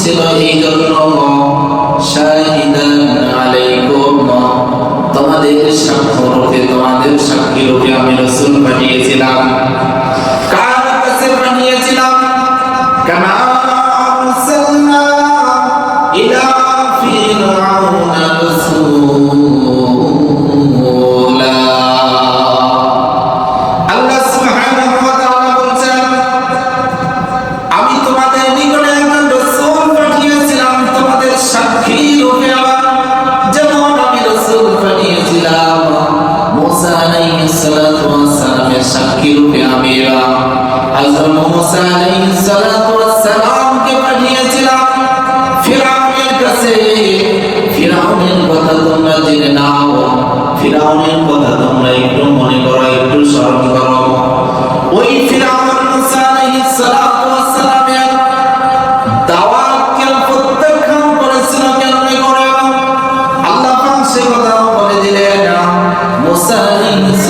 ছিল এই জন্য শাহিদান আলাইকুম, তোমাদের সাক্ষী রূপে আমি রাসূল পাঠিয়েছিলাম। কার কাছে পাঠিয়েছিলাম? কামা আরসালনা ইলা ফিরআউনা রাসূলা। আল্লাহ সুবহানাহু ওয়া তাআলা বলেন, আমি তোমাদের নিকটে একজন রাসূল পাঠিয়েছিলাম তোমাদের সাক্ষী রূপে, যেমন আমি রাসূল পাঠিয়েছিলাম মুসা আলাইহিস সালাতু ওয়াস সালামের সাক্ষী রূপে। আমি হযরত মুসা আলাইহিস সালাতু ওয়াস সালামকে পাঠিয়েছিলাম ফিরআউনের কাছে। ফিরআউনের কথা তোমরা জেনে নাও, ফিরআউনের কথা তোমরা একটু মনে করো, একটু স্মরণ করো। ওই ফিরআউন মুসা আলাইহিস সালাতু ওয়াস সালামের দাওয়াতকে প্রত্যাখ্যান করেছিল কেমনে করে? আল্লাহ পাক সে কথা বলে দিলেন, মুসা আলাইহিস